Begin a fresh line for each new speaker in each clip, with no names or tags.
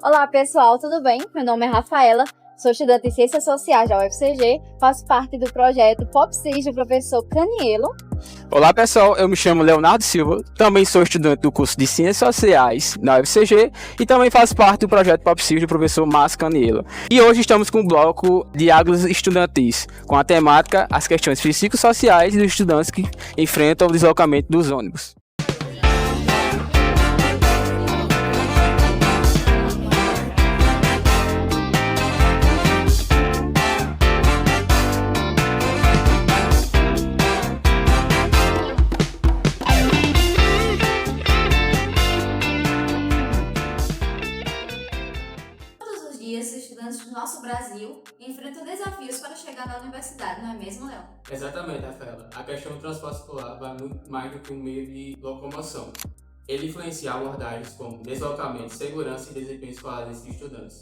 Olá pessoal, tudo bem? Meu nome é Rafaela, sou estudante em Ciências Sociais da UFCG, faço parte do projeto PopSys do professor Canielo.
Olá pessoal, eu me chamo Leonardo Silva, também sou estudante do curso de Ciências Sociais na UFCG e também faço parte do projeto PopSys do professor Márcio Canielo. E hoje estamos com o bloco Diálogos Estudantis, com a temática as questões psicossociais dos estudantes que enfrentam o deslocamento dos ônibus.
Os estudantes do nosso Brasil enfrentam desafios para chegar na universidade, não é mesmo, Léo?
Exatamente, Rafaela. A questão do transporte escolar vai muito mais do que um meio de locomoção. Ele influencia abordagens como deslocamento, segurança e desempenho escolar desses estudantes.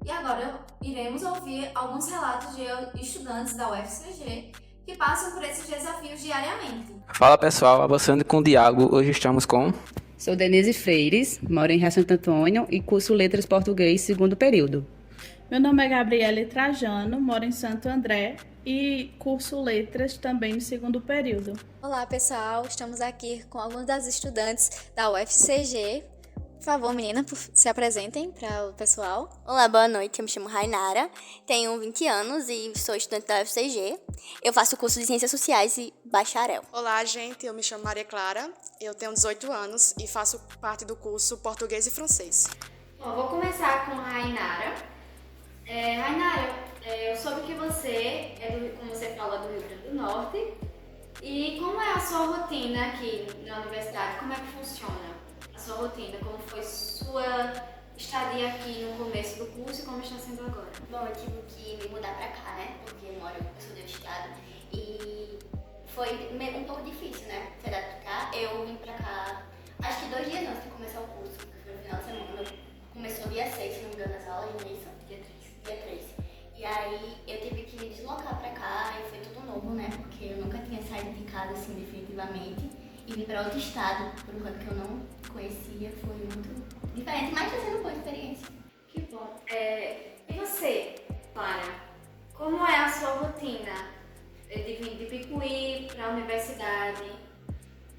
E agora iremos ouvir alguns relatos de estudantes da UFCG que passam por esses desafios diariamente.
Fala pessoal, avançando com o diálogo, hoje estamos com...
Sou Denise Freires, moro em Rio Santo Antônio e curso Letras Português, segundo período.
Meu nome é Gabriele Trajano, moro em Santo André e curso Letras também no segundo período.
Olá pessoal, estamos aqui com algumas das estudantes da UFCG. Por favor, menina, se apresentem para o pessoal.
Olá, boa noite, eu me chamo Rainara, tenho 20 anos e sou estudante da UFCG. Eu faço o curso de Ciências Sociais e bacharel.
Olá, gente, eu me chamo Maria Clara, eu tenho 18 anos e faço parte do curso Português e Francês.
Bom, vou começar com a Rainara. Rainara, eu soube que você como você fala, do Rio Grande do Norte. E como é a sua rotina aqui na universidade? Como é que funciona a sua rotina? Como foi sua estadia aqui no começo do curso e como está sendo agora?
Bom, eu tive que me mudar pra cá, né? Porque eu sou de outro estado e foi um pouco difícil, né? Se adaptar. Eu vim pra cá, acho que 2 dias antes de começar o curso, foi no final de semana. Começou dia 6, se não me engano, as aulas, no início. Dia 3. E aí eu tive que me deslocar pra cá e foi tudo novo, né? Porque eu nunca tinha saído de casa assim definitivamente. E vir para outro estado, por um canto que eu não conhecia, foi muito diferente, mas está sendo boa experiência.
Que bom. E você, Clara, como é a sua rotina de vir de Picuí para a universidade,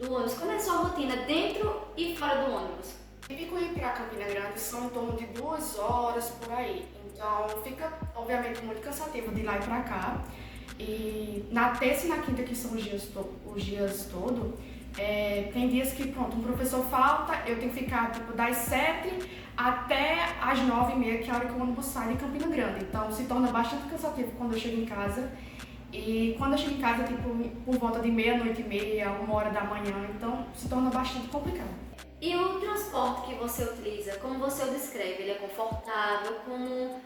do ônibus? Como é a sua rotina dentro e fora do ônibus?
De Picuí para Campina Grande são em torno de 2 horas por aí, então fica obviamente muito cansativo de ir lá e para cá. E na terça e na quinta, que são os dias todos, tem dias que, pronto, um professor falta, eu tenho que ficar tipo das 7 até as 9h30, que é a hora que o ônibus sai de Campina Grande. Então se torna bastante cansativo quando eu chego em casa. E quando eu chego em casa, tipo, por volta de 00:30, 1h da manhã, então se torna bastante complicado.
E o transporte que você utiliza, como você o descreve? Ele é confortável? Como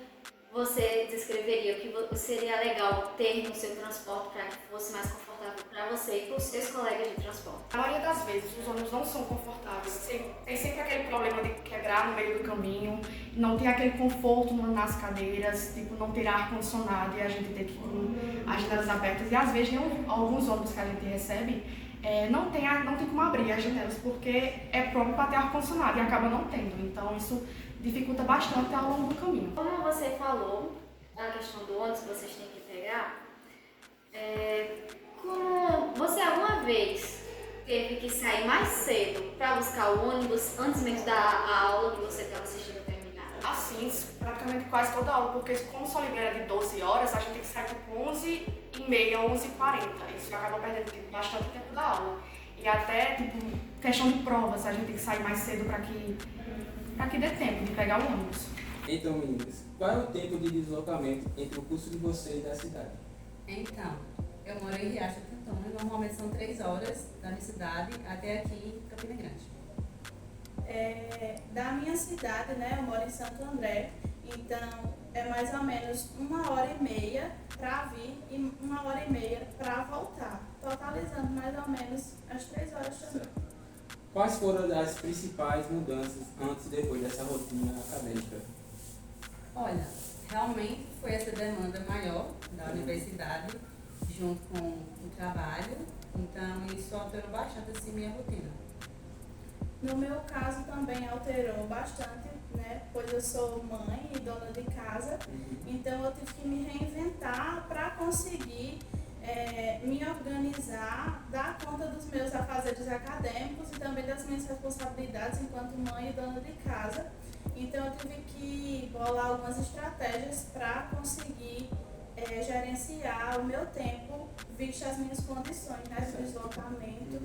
você descreveria o que seria legal ter no seu transporte para que fosse mais confortável para você e para os seus colegas de transporte?
A maioria das vezes os ônibus não são confortáveis, tem sempre aquele problema de quebrar no meio do caminho, não tem aquele conforto nas cadeiras, tipo, não ter ar-condicionado e a gente ter que ir com as janelas abertas. E às vezes alguns ônibus que a gente recebe não tem como abrir as janelas porque é próprio para ter ar-condicionado e acaba não tendo, então isso dificulta bastante ao longo do caminho.
Como você falou, a questão do ônibus que vocês têm que pegar, como você alguma vez teve que sair mais cedo para buscar o ônibus antes mesmo da aula que você estava assistindo terminar?
Assim, praticamente quase toda aula, porque como só libera de 12 horas, a gente tem que sair tipo 11h30, 11h40. Isso acaba perdendo bastante tempo da aula. E até, tipo, questão de provas, a gente tem que sair mais cedo para que dê tempo de pegar o ônibus.
Então, meninas, qual é o tempo de deslocamento entre o curso de vocês e da cidade?
Então, eu moro em Rio Santo Antônio, normalmente são 3 horas da minha cidade até aqui em Campina Grande.
Da minha cidade, né, eu moro em Santo André, então é mais ou menos 1h30 para vir e 1h30 para voltar, totalizando mais ou menos as 3 horas também.
Quais foram as principais mudanças antes e depois dessa rotina acadêmica?
Olha, realmente foi essa demanda maior da universidade, junto com o trabalho, então isso alterou bastante assim minha rotina.
No meu caso também alterou bastante, né? Pois eu sou mãe e dona de casa, então eu tive que me reinventar para conseguir me organizar, dar conta dos meus afazeres acadêmicos e também das minhas responsabilidades enquanto mãe e dona de casa. Então eu tive que bolar algumas estratégias para conseguir gerenciar o meu tempo, visto as minhas condições, né, de deslocamento.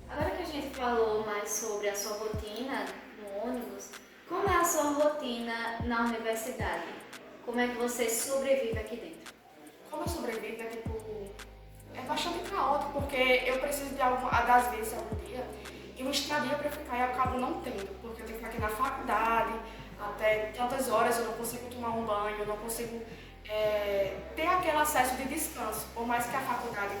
Agora que a gente falou mais sobre a sua rotina no ônibus, como é a sua rotina na universidade? Como é que você sobrevive aqui dentro?
Como eu sobrevivo é bastante caótico, porque eu preciso das vezes algum dia e uma estadia para ficar e eu acabo não tendo, porque eu tenho que ficar aqui na faculdade até tantas horas, eu não consigo tomar um banho, eu não consigo ter aquele acesso de descanso, por mais que a faculdade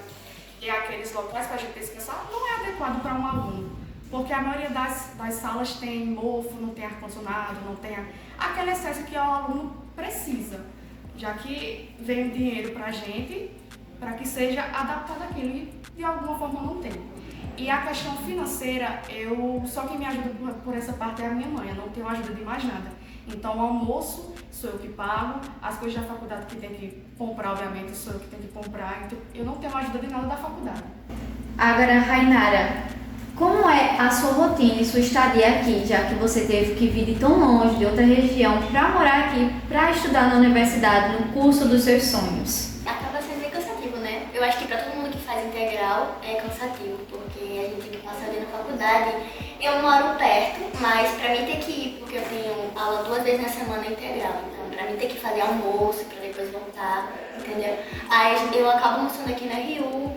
e aqueles locais para a gente descansar não é adequado para um aluno, porque a maioria das salas tem mofo, não tem ar-condicionado, não tem aquele excesso que o aluno precisa, já que vem o dinheiro para a gente, para que seja adaptado àquilo e de alguma forma não tem. E a questão financeira, só quem me ajuda por essa parte é a minha mãe, eu não tenho ajuda de mais nada. Então o almoço sou eu que pago, as coisas da faculdade que tem que comprar, obviamente, sou eu que tenho que comprar, então eu não tenho ajuda de nada da faculdade.
Agora, Rainara, como é a sua rotina e sua estadia aqui, já que você teve que vir de tão longe, de outra região, para morar aqui, para estudar na universidade, no curso dos seus sonhos?
Acaba sendo bem cansativo, né? Eu acho que para todo mundo que faz integral é cansativo, porque a gente tem que passar ali na faculdade. Eu moro perto, mas para mim ter que ir, porque eu tenho aula 2 vezes na semana integral, então para mim ter que fazer almoço para depois voltar, entendeu? Aí eu acabo almoçando aqui na RU,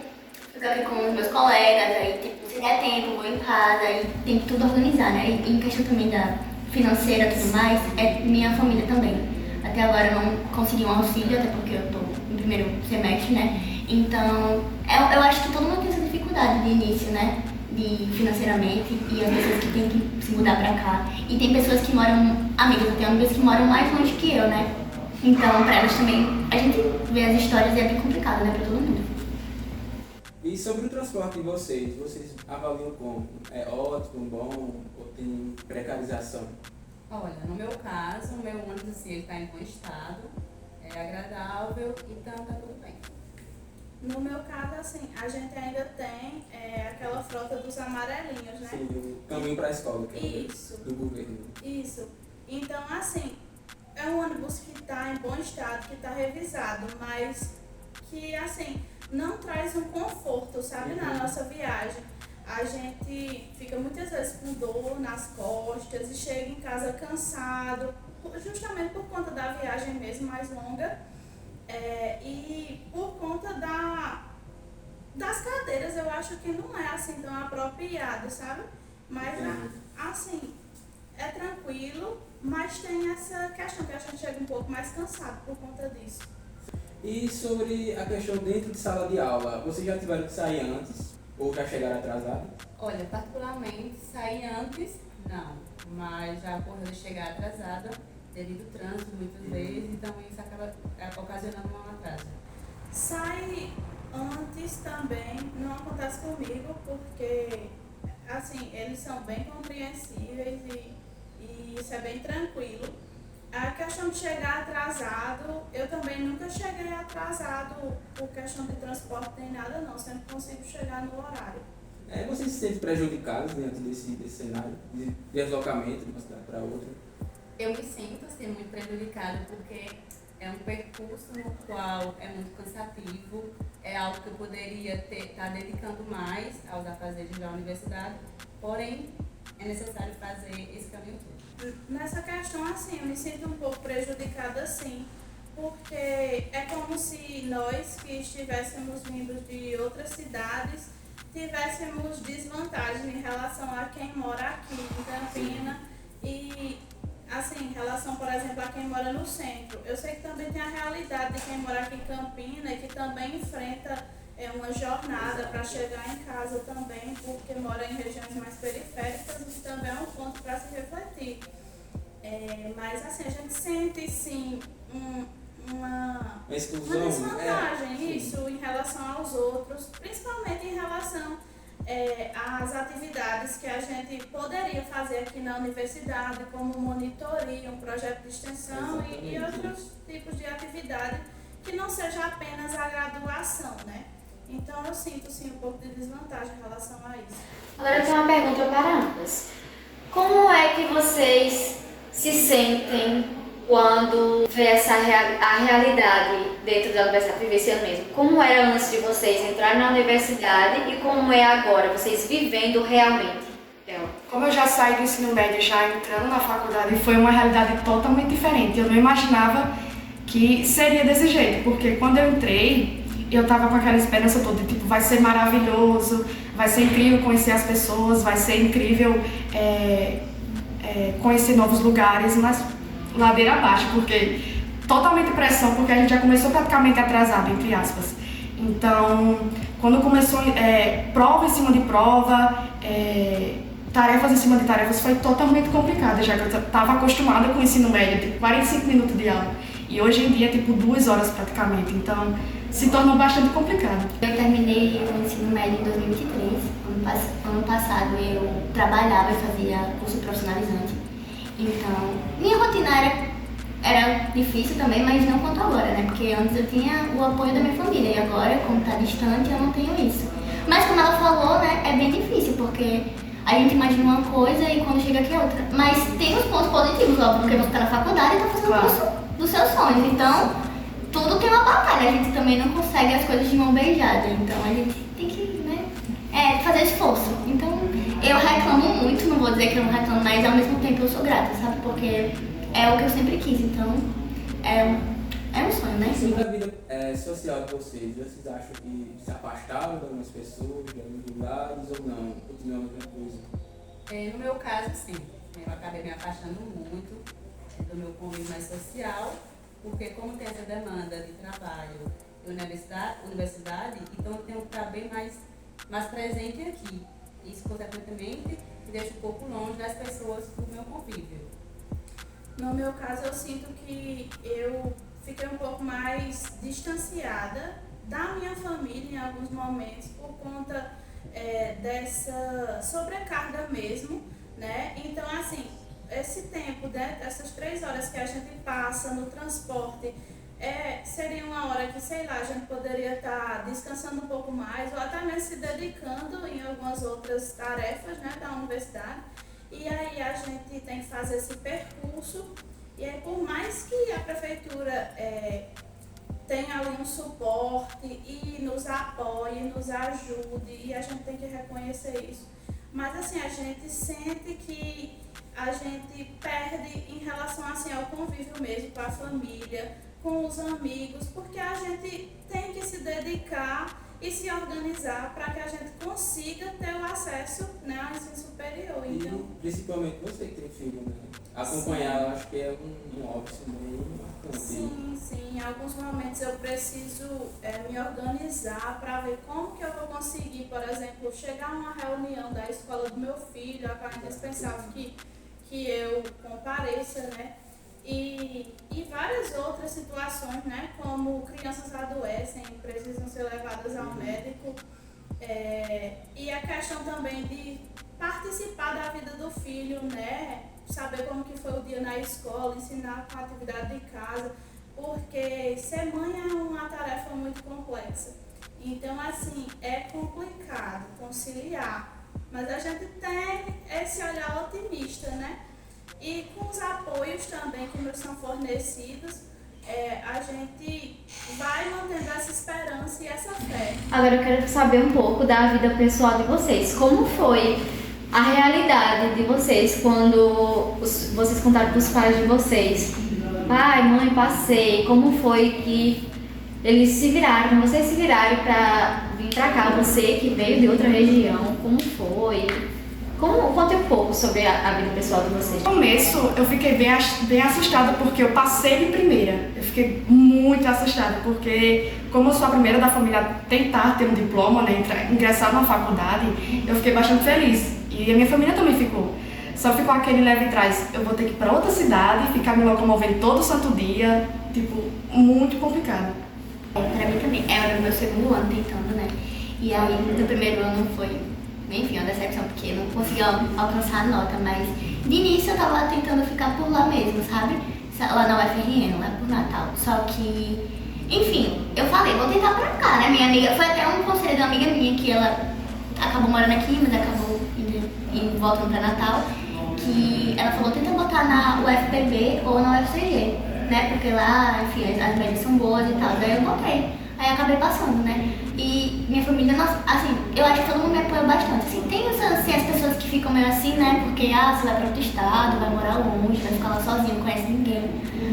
fico aqui com os meus colegas, aí tipo, se der tempo, vou em casa, aí tem que tudo organizar, né? E em questão também da financeira e tudo mais, é minha família também. Até agora eu não consegui um auxílio, até porque eu tô no primeiro semestre, né? Então, eu acho que todo mundo tem essa dificuldade de início, né? Financeiramente, e as pessoas que têm que se mudar pra cá. E tem pessoas que moram, amigas, eu tenho amigas que moram mais longe que eu, né? Então, pra elas também, a gente vê as histórias e é bem complicado, né, pra todo mundo.
E sobre o transporte de vocês avaliam como? É ótimo, bom ou tem precarização?
Olha, no meu caso, o meu ônibus assim, ele está em bom estado, é agradável, então tá tudo bem.
No meu caso, assim, a gente ainda tem aquela frota dos amarelinhos, né?
Sim, o caminho para a escola, que é
Isso.
do governo.
Isso. Então, assim, é um ônibus que está em bom estado, que está revisado, mas que, assim, não traz um conforto, sabe, na nossa viagem. A gente fica muitas vezes com dor nas costas e chega em casa cansado, justamente por conta da viagem mesmo mais longa. E por conta das cadeiras, eu acho que não é assim tão apropriado, sabe? Mas assim, é tranquilo, mas tem essa questão que a gente chega um pouco mais cansado por conta disso.
E sobre a questão dentro de sala de aula, vocês já tiveram que sair antes ou já chegaram atrasados?
Olha, particularmente, sair antes, não, mas já ocorreu de chegar atrasada, devido ao trânsito muitas vezes, então isso acaba ocasionando um atraso.
Sair antes também não acontece comigo, porque assim, eles são bem compreensíveis e isso é bem tranquilo. A questão de chegar atrasado, eu também nunca cheguei atrasado por questão de transporte nem nada não, sempre consigo chegar no horário.
Vocês se sentem prejudicados dentro desse cenário de deslocamento de uma cidade para outra?
Eu me sinto assim, muito prejudicada porque é um percurso no qual é muito cansativo, é algo que eu poderia estar dedicando mais aos afazeres da universidade, porém é necessário fazer esse caminho todo.
Nessa questão, assim, eu me sinto um pouco prejudicada, sim, porque é como se nós que estivéssemos vindo de outras cidades tivéssemos desvantagem em relação a quem mora aqui em Campina e, assim, em relação, por exemplo, a quem mora no centro. Eu sei que também tem a realidade de quem mora aqui em Campina e que também enfrenta uma jornada para chegar em casa também, porque mora em regiões mais periféricas, isso também é um ponto para se refletir. Mas assim, a gente sente sim uma
exclusão,
desvantagem, isso, em relação aos outros, principalmente em relação as atividades que a gente poderia fazer aqui na universidade, como monitoria, um projeto de extensão e outros tipos de atividade que não seja apenas a graduação, né? Então eu sinto sim um pouco de desvantagem em relação a isso.
Agora eu tenho uma pergunta para ambas. Como é que vocês se sentem quando vê a realidade dentro da universidade, vivenciando mesmo? Como era antes de vocês entrarem na universidade e como é agora, vocês vivendo realmente ela?
Como eu já saí do ensino médio, já entrando na faculdade, foi uma realidade totalmente diferente. Eu não imaginava que seria desse jeito, porque quando eu entrei, eu tava com aquela esperança toda, tipo, vai ser maravilhoso, vai ser incrível conhecer as pessoas, vai ser incrível conhecer novos lugares, mas ladeira abaixo, porque totalmente pressão, porque a gente já começou praticamente atrasado, entre aspas. Então, quando começou prova em cima de prova, tarefas em cima de tarefas, foi totalmente complicado, já que eu estava acostumada com o ensino médio, tipo 45 minutos de aula. E hoje em dia, tipo 2 horas praticamente, então se tornou bastante complicado.
Eu terminei o ensino médio em 2023. Ano passado eu trabalhava e fazia curso profissionalizante. Então, minha rotina era difícil também, mas não quanto agora, né? Porque antes eu tinha o apoio da minha família e agora, como está distante, eu não tenho isso. Mas como ela falou, né, é bem difícil, porque a gente imagina uma coisa e quando chega aqui é outra. Mas tem os pontos positivos, óbvio, porque você está na faculdade e está fazendo o curso dos seus sonhos. Então, tudo tem uma batalha, a gente também não consegue as coisas de mão beijada. Então, a gente tem que, né, fazer esforço. Então, eu reclamo muito, não vou dizer que eu não reclamo, mas ao mesmo tempo eu sou grata, sabe? Porque é o que eu sempre quis, então é um sonho, né?
Sobre a vida social de vocês acham que se afastaram de algumas pessoas, de alguns lugares ou não? Continuam a mesma coisa?
No meu caso, sim. Eu acabei me afastando muito do meu convívio mais social, porque como tem essa demanda de trabalho e universidade, então eu tenho que estar bem mais presente aqui. Isso, consequentemente, me deixa um pouco longe das pessoas do meu convívio.
No meu caso, eu sinto que eu fiquei um pouco mais distanciada da minha família em alguns momentos por conta dessa sobrecarga mesmo, né? Então, assim, esse tempo, né, essas 3 horas que a gente passa no transporte, seria uma hora que, sei lá, a gente poderia estar descansando um pouco mais ou até mesmo se dedicando em algumas outras tarefas, né, da universidade. E aí a gente tem que fazer esse percurso e aí, por mais que a prefeitura tenha ali um suporte e nos apoie, nos ajude, e a gente tem que reconhecer isso, mas assim, a gente sente que a gente perde em relação assim, ao convívio mesmo com a família, com os amigos, porque a gente tem que se dedicar e se organizar para que a gente consiga ter o acesso, né, ao ensino superior. Então,
e principalmente você que tem filho, né? Acompanhar, eu acho que é um óbvio meio marcante.
Sim, em alguns momentos eu preciso me organizar para ver como que eu vou conseguir, por exemplo, chegar a uma reunião da escola do meu filho, a indispensável que eu compareça, né? E várias outras situações, né? Como crianças adoecem, precisam ser levadas ao médico. E a questão também de participar da vida do filho, né? Saber como que foi o dia na escola, ensinar com a atividade de casa, porque ser mãe é uma tarefa muito complexa. Então, assim, é complicado conciliar, mas a gente tem esse olhar otimista, né? E com os apoios também que nos são fornecidos, a gente vai mantendo essa esperança e essa fé.
Agora eu quero saber um pouco da vida pessoal de vocês. Como foi a realidade de vocês quando vocês contaram para os pais de vocês? Pai, mãe, passei. Como foi que eles se viraram, como vocês se viraram para vir para cá? Você que veio de outra região, como foi? Conte um pouco sobre a vida pessoal de vocês.
No começo, eu fiquei bem assustada porque eu passei de primeira. Eu fiquei muito assustada porque, como eu sou a primeira da família a tentar ter um diploma, né, ingressar na faculdade, eu fiquei bastante feliz. E a minha família também ficou. Só ficou aquele leve atrás. Eu vou ter que ir para outra cidade, ficar me locomovendo todo santo dia. Tipo, muito complicado.
Para mim também. Era o meu segundo ano tentando, né? E aí, no primeiro ano foi Enfim, uma decepção, porque eu não consegui alcançar a nota, mas de início eu tava tentando ficar por lá mesmo, sabe? Lá na UFRN, lá por Natal. Só que, enfim, eu falei, vou tentar pra cá, né? Minha amiga, foi até um conselho de uma amiga minha que ela acabou morando aqui, mas acabou indo voltando pra Natal, que ela falou, tenta botar na UFPB ou na UFCG, né? Porque lá, enfim, as médias são boas e tal. Daí eu botei. Aí acabei passando, né? E minha família, nossa, assim, eu acho que todo mundo me apoia bastante. Assim, tem as pessoas que ficam meio assim, né? Porque, você vai para outro estado, vai morar longe, vai ficar lá sozinho, não conhece ninguém.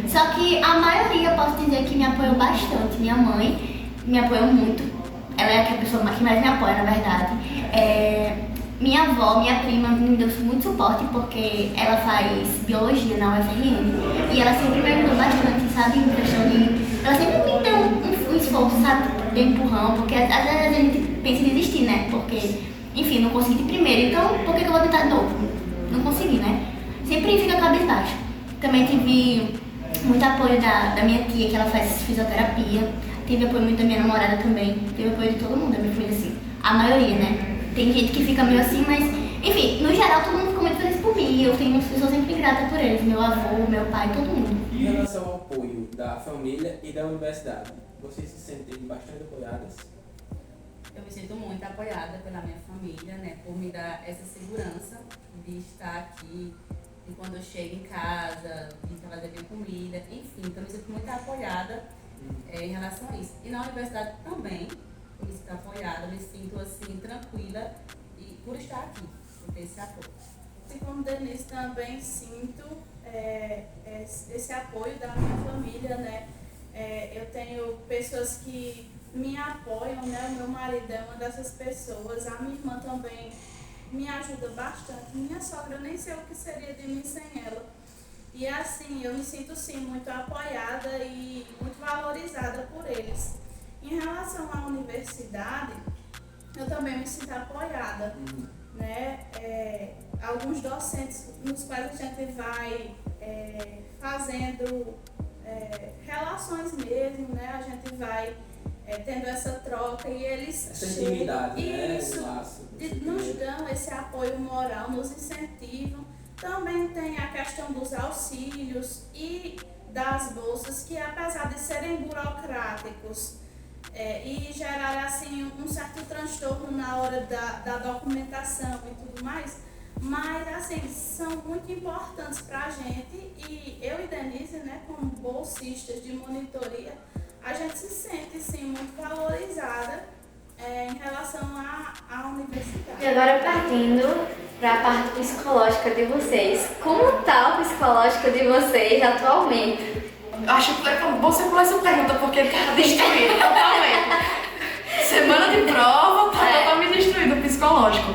Só que a maioria, eu posso dizer que me apoiou bastante. Minha mãe me apoiou muito. Ela é a pessoa que mais me apoia, na verdade. Minha avó, minha prima, me deu muito suporte porque ela faz biologia na UFRN. E ela sempre me ajudou bastante, sabe? Em questão de... Ela sempre me deu um esforço, sabe? De empurrão, porque às vezes a gente pensa em desistir, né? Porque, enfim, não consegui de primeiro, então por que eu vou tentar de novo? Não consegui, né? Sempre fica cabisbaixo. Também tive muito apoio da minha tia, que ela faz fisioterapia. Tive apoio muito da minha namorada também. Tive apoio de todo mundo, da minha família, assim. A maioria, né? Tem gente que fica meio assim, mas, enfim, no geral todo mundo ficou muito feliz por mim. Eu sou sempre grata por eles, meu avô, meu pai, todo mundo.
Em relação ao apoio da família e da universidade, vocês se sentem bastante apoiadas?
Eu me sinto muito apoiada pela minha família, né? Por me dar essa segurança de estar aqui, de quando eu chego em casa, de fazer minha comida, enfim. Então eu me sinto muito apoiada em relação a isso. E na universidade também, eu me sinto apoiada, eu me sinto assim, tranquila e por estar aqui, por ter esse apoio.
E como Denise, também sinto esse apoio da minha família, né? Eu tenho pessoas que me apoiam, né? O meu marido é uma dessas pessoas, a minha irmã também me ajuda bastante. Minha sogra, eu nem sei o que seria de mim sem ela. E assim, eu me sinto sim muito apoiada e muito valorizada por eles. Em relação à universidade, eu também me sinto apoiada, né? Alguns docentes nos quais a gente vai fazendo relações mesmo, né? A gente vai tendo essa troca e eles
essa intimidade,
isso, nos dão esse apoio moral, nos incentivam. Também tem a questão dos auxílios e das bolsas, que apesar de serem burocráticos e gerar assim um certo transtorno na hora da documentação e tudo mais, mas assim, são muito importantes para a gente e eu e Denise, né, como bolsistas de monitoria, a gente se sente sim muito valorizada em relação à universidade.
E agora partindo para a parte psicológica de vocês, como está o psicológico de vocês atualmente?
Acho que é bom você pular essa pergunta, porque ele tá destruído totalmente. Semana de prova, tá totalmente destruído o psicológico.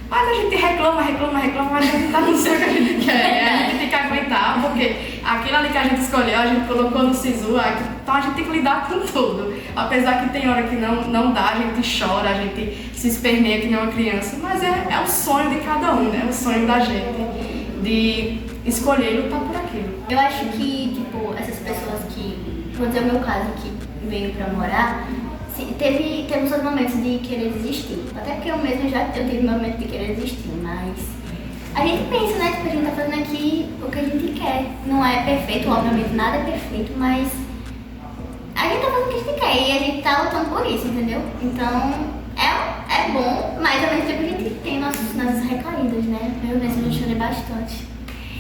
Mas a gente reclama, mas a gente não sei o que a gente quer, né? A gente tem que aguentar, porque aquilo ali que a gente escolheu, a gente colocou no SISU, então a gente tem que lidar com tudo. Apesar que tem hora que não dá, a gente chora, a gente se esperneia que nem uma criança, mas é o sonho de cada um, né? O sonho da gente de escolher e lutar por aquilo.
Eu acho que, tipo, essas pessoas que, vou dizer o meu caso, que veio pra morar, teve os seus momentos de querer desistir. Até porque eu mesma eu tive meu momento de querer desistir, mas a gente pensa, né, que a gente tá fazendo aqui o que a gente quer. Não é perfeito, obviamente nada é perfeito, mas a gente tá fazendo o que a gente quer e a gente tá lutando por isso, entendeu? Então, é bom, mas ao mesmo tempo a gente tem nossas recaídas, né? Eu mesma já chorei bastante.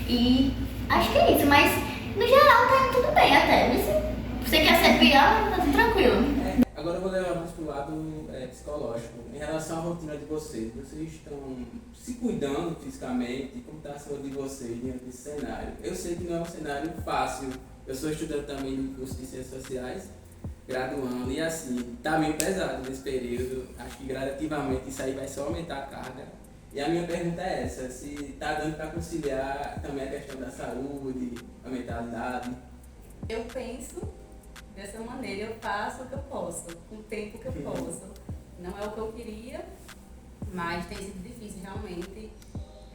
E acho que é isso, mas no geral tá indo tudo bem até. Se você quer ser pior, tá tudo tranquilo.
Agora eu vou levar mais pro lado psicológico. Em relação à rotina de vocês estão se cuidando fisicamente? Como está a saúde de vocês diante desse cenário? Eu sei que não é um cenário fácil. Eu sou estudante também do curso de Ciências Sociais, graduando, e assim, tá meio pesado nesse período. Acho que gradativamente isso aí vai só aumentar a carga. E a minha pergunta é essa, se tá dando para conciliar também a questão da saúde, a mentalidade.
Eu penso dessa maneira, eu faço o que eu posso, com o tempo que eu posso. Não é o que eu queria, mas tem sido difícil realmente.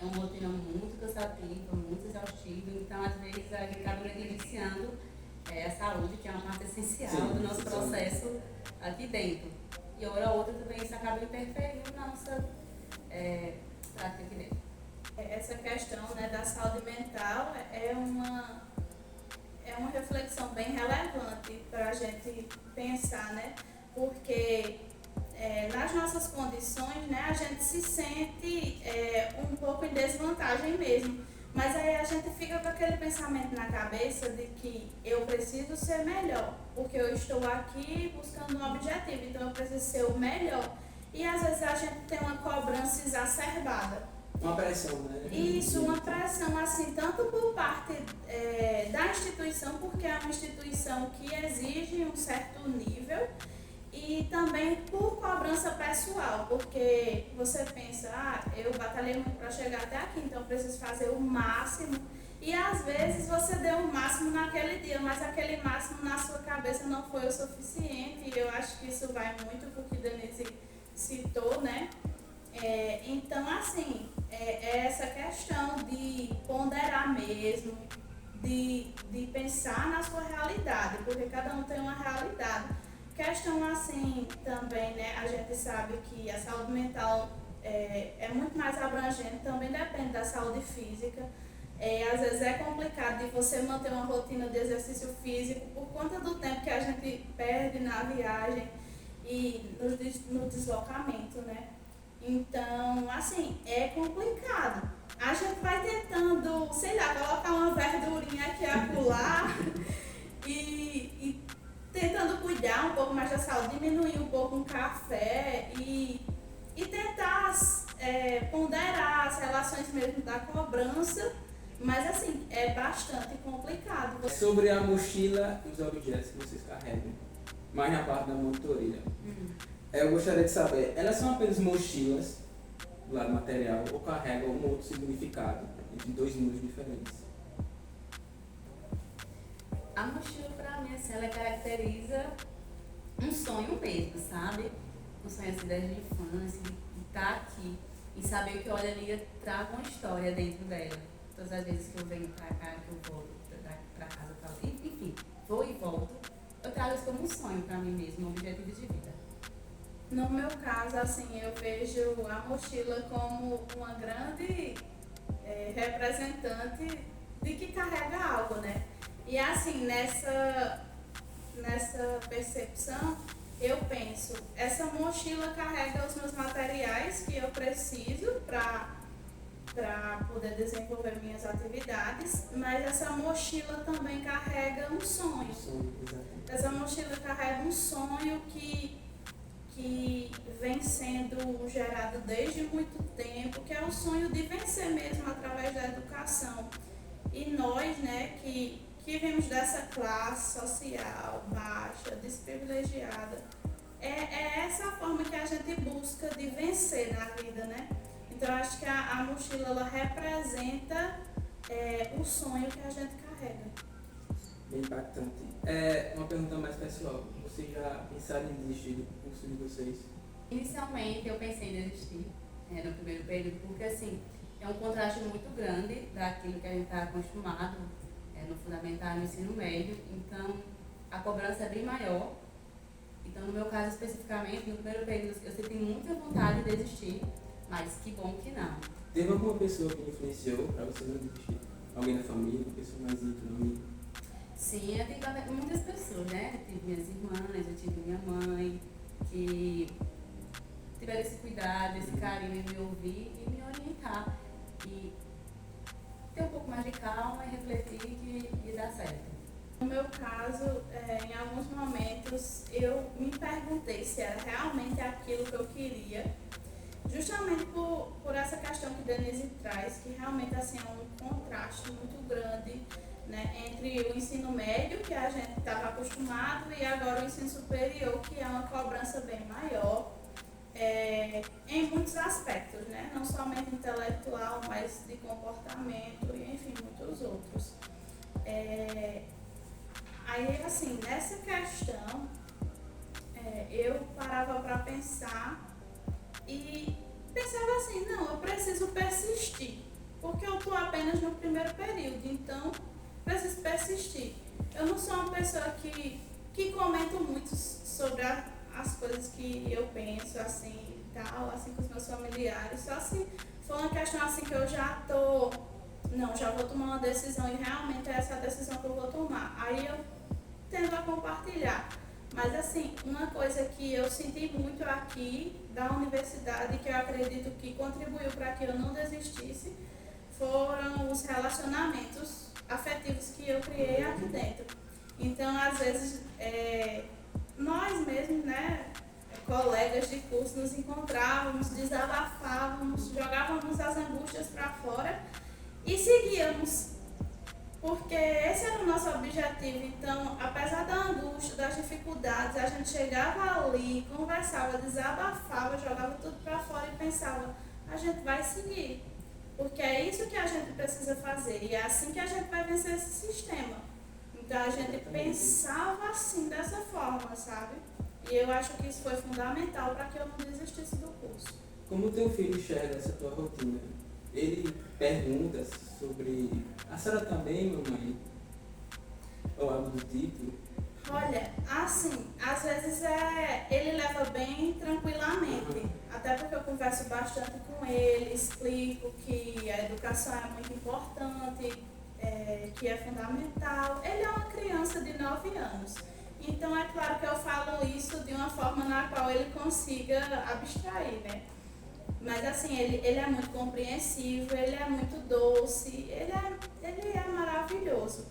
É uma rotina muito cansativa, muito exaustiva, então às vezes a gente acaba negligenciando a saúde, que é uma parte essencial do nosso processo aqui dentro. E hora ou outra também isso acaba interferindo prática aqui dentro.
Essa questão, né, da saúde mental é uma reflexão bem relevante para a gente pensar, né? Porque nas nossas condições, né, a gente se sente um pouco em desvantagem mesmo. Mas aí a gente fica com aquele pensamento na cabeça de que eu preciso ser melhor, porque eu estou aqui buscando um objetivo, então eu preciso ser o melhor. E às vezes a gente tem uma cobrança exacerbada.
Uma pressão, né?
Isso, uma pressão assim, tanto por parte da instituição, porque é uma instituição que exige um certo nível, e também por cobrança pessoal, porque você pensa, eu batalhei muito para chegar até aqui, então eu preciso fazer o máximo, e às vezes você deu o máximo naquele dia, mas aquele máximo na sua cabeça não foi o suficiente, e eu acho que isso vai muito pro que Denise citou, né? Então, assim, é essa questão de ponderar mesmo, de pensar na sua realidade, porque cada um tem uma realidade. Questão assim também, né, a gente sabe que a saúde mental é muito mais abrangente, também depende da saúde física. Às vezes é complicado de você manter uma rotina de exercício físico por conta do tempo que a gente perde na viagem e no deslocamento, né? Então, assim, é complicado. A gente vai tentando, sei lá, colocar uma verdurinha aqui e acolá e tentando cuidar um pouco mais da saúde, diminuir um pouco o café e tentar ponderar as relações mesmo da cobrança, mas assim, é bastante complicado.
Sobre a mochila e os objetos que vocês carregam, mais na parte da monitoria. Eu gostaria de saber, elas são apenas mochilas do lado material ou carregam um outro significado entre dois mundos diferentes?
A mochila, pra mim, assim, ela caracteriza um sonho mesmo, sabe? Um sonho assim desde a infância, de estar aqui e saber que eu olho ali e trago uma história dentro dela. Todas as vezes que eu venho pra cá, que eu vou pra casa, enfim, vou e volto, eu trago isso como um sonho pra mim mesmo, um objetivo de vida.
No meu caso, assim, eu vejo a mochila como uma grande representante de que carrega algo, né? E assim, nessa percepção, eu penso, essa mochila carrega os meus materiais que eu preciso para poder desenvolver minhas atividades, mas essa mochila também carrega um sonho. Essa mochila carrega um sonho que vem sendo gerado desde muito tempo, que é o sonho de vencer mesmo através da educação. E nós, né, que vemos dessa classe social baixa, desprivilegiada, é essa forma que a gente busca de vencer na vida, né? Então, acho que a mochila, ela representa o sonho que a gente carrega.
Bem impactante. Uma pergunta mais pessoal. Vocês já pensaram em desistir do curso de vocês?
Inicialmente, eu pensei em desistir no primeiro período, porque assim, é um contraste muito grande daquilo que a gente está acostumado no fundamental e no ensino médio, então a cobrança é bem maior. Então, no meu caso especificamente, no primeiro período eu senti muita vontade de desistir, mas que bom que não.
Teve alguma pessoa que influenciou para você não desistir? Alguém da família, uma pessoa mais íntima, amiga?
Sim, eu tive muitas pessoas, né? Eu tive minhas irmãs, eu tive minha mãe, que tiveram esse cuidado, esse carinho em me ouvir e me orientar. E ter um pouco mais de calma e refletir que dá certo.
No meu caso, em alguns momentos, eu me perguntei se era realmente aquilo que eu queria, justamente por essa questão que Denise traz, que realmente assim, é um contraste muito grande, né, entre o ensino médio, que a gente estava acostumado, e agora o ensino superior, que é uma cobrança bem maior, em muitos aspectos, né, não somente intelectual, mas de comportamento e, enfim, muitos outros. Aí, assim, nessa questão, eu parava para pensar e pensava assim, não, eu preciso persistir, porque eu estou apenas no primeiro período, então preciso persistir. Eu não sou uma pessoa que comento muito sobre as coisas que eu penso, assim, tal, assim, com os meus familiares. Só se for uma questão assim que eu já tô, não, já vou tomar uma decisão e realmente é essa a decisão que eu vou tomar. Aí eu tendo a compartilhar. Mas assim, uma coisa que eu senti muito aqui da universidade, que eu acredito que contribuiu para que eu não desistisse, foram os relacionamentos afetivos que eu criei aqui dentro. Então, às vezes, nós mesmos, né, colegas de curso, nos encontrávamos, desabafávamos, jogávamos as angústias para fora e seguíamos. Porque esse era o nosso objetivo. Então, apesar da angústia, das dificuldades, a gente chegava ali, conversava, desabafava, jogava tudo para fora e pensava, a gente vai seguir. Porque é isso que a gente precisa fazer e é assim que a gente vai vencer esse sistema. Então, a gente pensava assim, dessa forma, sabe? E eu acho que isso foi fundamental para que eu não desistisse do curso.
Como o teu filho enxerga essa tua rotina? Ele pergunta sobre... A senhora também, mamãe? Ou algo do tipo?
Olha, assim, às vezes ele leva bem tranquilamente. Até porque eu converso bastante com ele, explico que a educação é muito importante, que é fundamental. Ele é uma criança de 9 anos. Então é claro que eu falo isso de uma forma na qual ele consiga abstrair, né? Mas assim, ele é muito compreensivo, ele é muito doce, ele é maravilhoso.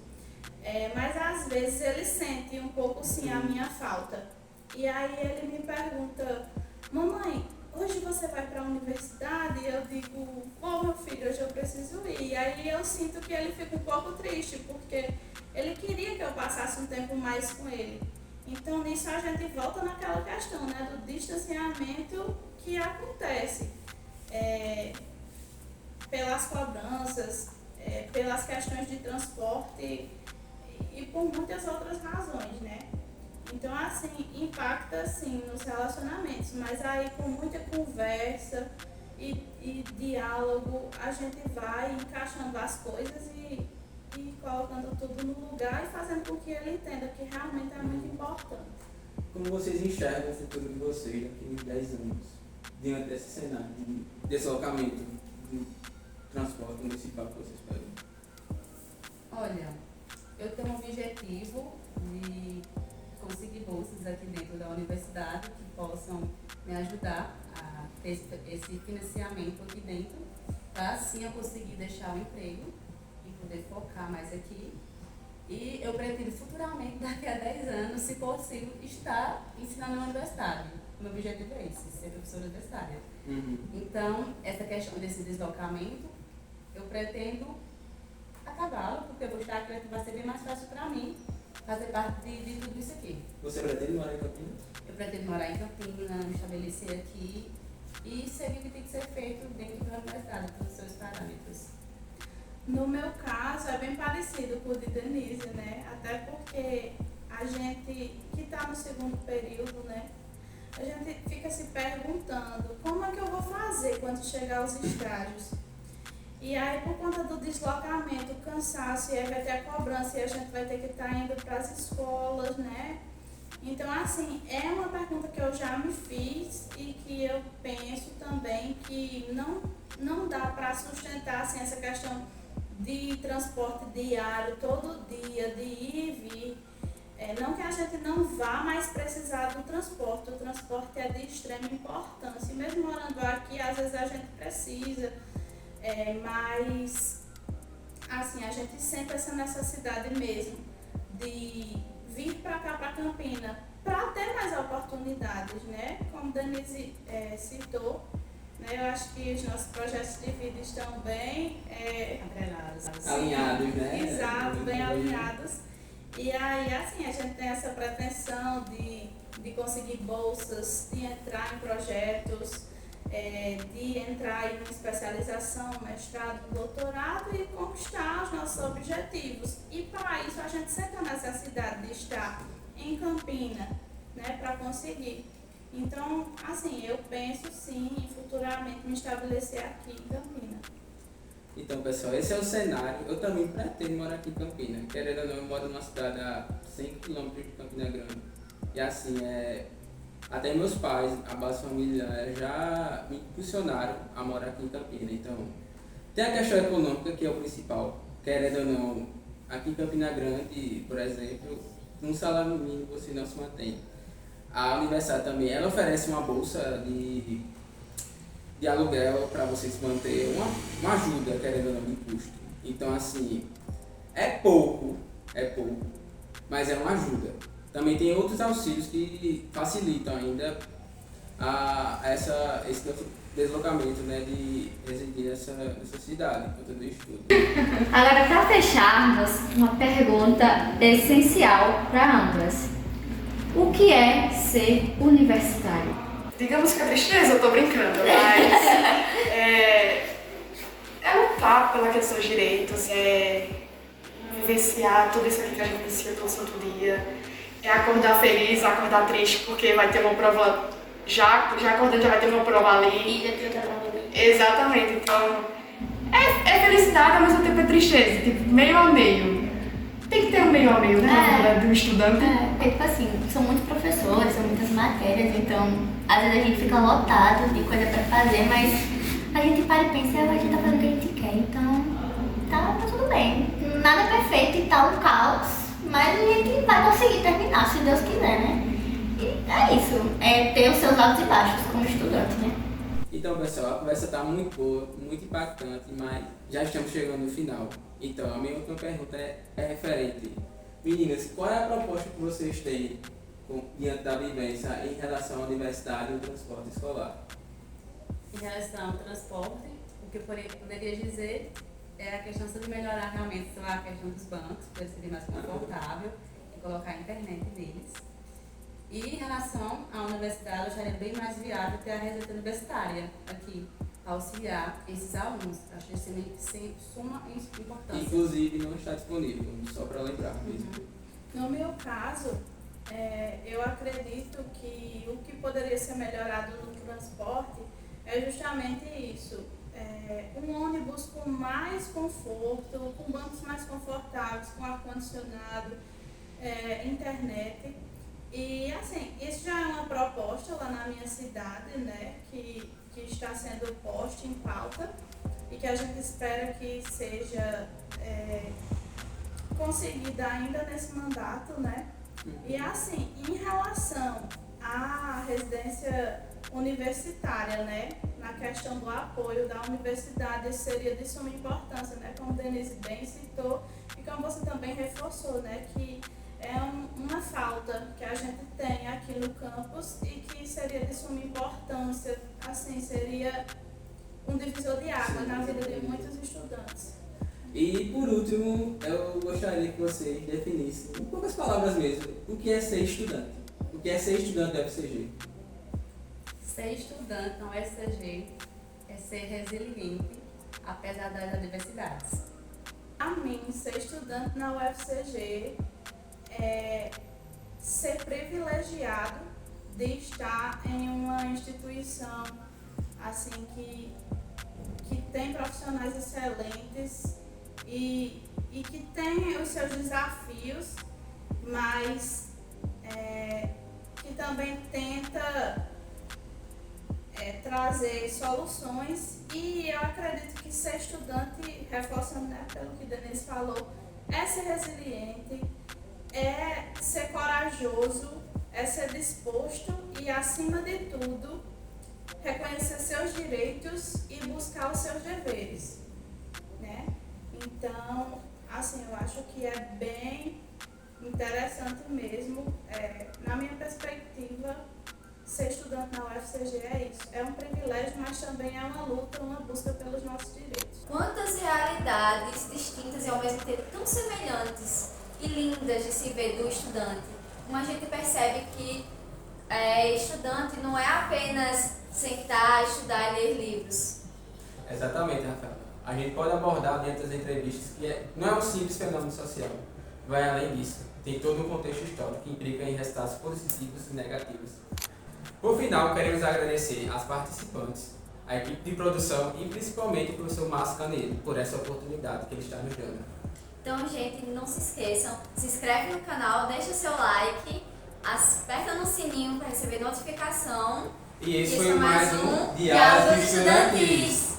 Mas às vezes ele sente um pouco sim a minha falta. E aí ele me pergunta, mamãe, hoje você vai para a universidade? E eu digo, meu filho, hoje eu preciso ir. E aí eu sinto que ele fica um pouco triste, porque ele queria que eu passasse um tempo mais com ele. Então nisso a gente volta naquela questão, né, do distanciamento que acontece. Pelas cobranças, pelas questões de transporte e por muitas outras razões, né? Então, assim, impacta, sim, nos relacionamentos, mas aí com muita conversa e diálogo, a gente vai encaixando as coisas e colocando tudo no lugar e fazendo com que ele entenda que realmente é muito importante.
Como vocês enxergam o futuro de vocês daqui a 10 anos, diante desse cenário de deslocamento do transporte municipal que vocês pedem?
Olha, eu tenho um objetivo de conseguir bolsas aqui dentro da universidade que possam me ajudar a ter esse financiamento aqui dentro, para assim eu conseguir deixar o emprego e poder focar mais aqui. E eu pretendo futuramente, daqui a 10 anos, se possível, estar ensinando na universidade. O meu objetivo é esse, ser professora universitária. Então, essa questão desse deslocamento, eu pretendo acabá-lo, porque eu vou estar aqui, vai ser bem mais fácil para mim fazer parte de tudo isso aqui.
Você pretende morar em Campinas?
Eu pretendo morar em Campinas, me estabelecer aqui e seguir o que tem que ser feito dentro da universidade, com os seus parâmetros.
No meu caso, é bem parecido com o de Denise, né? Até porque a gente que está no segundo período, né? A gente fica se perguntando como é que eu vou fazer quando chegar aos estágios. E aí, por conta do deslocamento, o cansaço, e aí vai ter a cobrança, e a gente vai ter que estar indo para as escolas, né? Então, assim, é uma pergunta que eu já me fiz e que eu penso também que não dá para sustentar, assim, essa questão de transporte diário, todo dia, de ir e vir. Não que a gente não vá mais precisar do transporte, o transporte é de extrema importância. E mesmo morando aqui, às vezes a gente precisa, mas assim, a gente sente essa necessidade mesmo de vir para cá, para Campina, para ter mais oportunidades, né? Como Denise citou, né? Eu acho que os nossos projetos de vida estão bem
alinhados, né?
Exato, bem alinhados. E aí, assim, a gente tem essa pretensão de conseguir bolsas, de entrar em projetos, de entrar em uma especialização, mestrado, doutorado e conquistar os nossos objetivos. E para isso a gente sente a necessidade de estar em Campina, né, para conseguir. Então, assim, eu penso sim em futuramente me estabelecer aqui em Campina.
Então, pessoal, esse é o cenário. Eu também pretendo morar aqui em Campina. Querendo ou não, eu moro numa cidade a 100 km de Campina Grande. E assim, Até meus pais, a base familiar, já me impulsionaram a morar aqui em Campina. Então, tem a questão econômica, que é o principal. Querendo ou não, aqui em Campina Grande, por exemplo, um salário mínimo você não se mantém. A universidade também, ela oferece uma bolsa de aluguel para você se manter, uma ajuda, querendo ou não, de custo. Então, assim, é pouco, mas é uma ajuda. Também tem outros auxílios que facilitam ainda esse deslocamento, né, de residir nessa cidade, por todo o estudo.
Agora, para fecharmos, uma pergunta essencial para ambas. O que é ser universitário?
Digamos que é tristeza, eu tô brincando, mas é lutar pelos seus direitos, é vivenciar tudo isso aqui que a gente vivencia todo santo dia, é acordar feliz, acordar triste porque vai ter uma prova, já acordando já vai ter uma prova ali.
E já tem outra prova ali.
Exatamente, então é felicidade, ao mesmo tempo é tristeza, tipo, meio a meio. Tem que ter um meio a meio, né, na vida do estudante.
Porque, tipo assim, são muitos professores, são muitas matérias, então às vezes a gente fica lotado de coisa pra fazer, mas a gente para e pensa, a gente tá fazendo o que a gente quer, então tá tudo bem. Nada é perfeito e tá um caos, mas a gente vai conseguir terminar, se Deus quiser, né? E é isso, é ter os seus altos e baixos como estudante, né?
Então, pessoal, a conversa está muito boa, muito impactante, mas já estamos chegando no final. Então, a minha última pergunta é referente. Meninas, qual é a proposta que vocês têm diante da vivência em relação à universidade e ao transporte escolar?
Em relação ao transporte, o que eu poderia dizer é a questão de melhorar realmente a questão dos bancos, para ser mais confortável e colocar a internet neles. E em relação à universidade, eu acharia bem mais viável ter a residência universitária aqui, para auxiliar esses alunos. Acho que sem suma importância.
Inclusive, não está disponível, só para lembrar mesmo.
No meu caso, eu acredito que o que poderia ser melhorado no transporte é justamente isso. Um ônibus com mais conforto, com bancos mais confortáveis, com ar-condicionado, internet. E assim, isso já é uma proposta lá na minha cidade, né, que está sendo posta em pauta e que a gente espera que seja conseguida ainda nesse mandato, né? E assim, em relação à residência universitária, né, na questão do apoio da universidade, isso seria de suma importância, né, como Denise bem citou e como você também reforçou, né, que é uma falta que a gente tem aqui no campus e que seria de suma importância, assim, seria um divisor de água na vida de muitos estudantes.
E por último, eu gostaria que vocês definissem, em poucas palavras mesmo, o que é ser estudante. O que é ser estudante da UFCG?
Ser estudante na UFCG é ser resiliente, apesar das adversidades.
A mim, ser estudante na UFCG é ser privilegiado de estar em uma instituição assim que tem profissionais excelentes e que tem os seus desafios, mas que também tenta trazer soluções. E eu acredito que ser estudante, reforçando, né, pelo que Denise falou, é ser resiliente, é ser corajoso, é ser disposto e, acima de tudo, reconhecer seus direitos e buscar os seus deveres, né? Então, assim, eu acho que é bem interessante mesmo, na minha perspectiva, ser estudante na UFCG é isso. É um privilégio, mas também é uma luta, uma busca pelos nossos direitos.
Quantas realidades distintas e ao mesmo tempo tão semelhantes e lindas de se ver do estudante. Uma gente percebe que estudante não é apenas sentar, estudar e ler livros.
Exatamente, Rafael. A gente pode abordar dentro das entrevistas que não é um simples fenômeno social. Vai além disso. Tem todo um contexto histórico que implica em resultados positivos e negativos. Por final, queremos agradecer às participantes, à equipe de produção e principalmente ao professor Márcio Canedo por essa oportunidade que ele está nos dando.
Então, gente, não se esqueçam, se inscreve no canal, deixa seu like aperta no sininho para receber notificação.
E esse
Isso
foi
é
mais
mais
um
um
Diálogos
Diálogos
Estudantis.
Estudantis.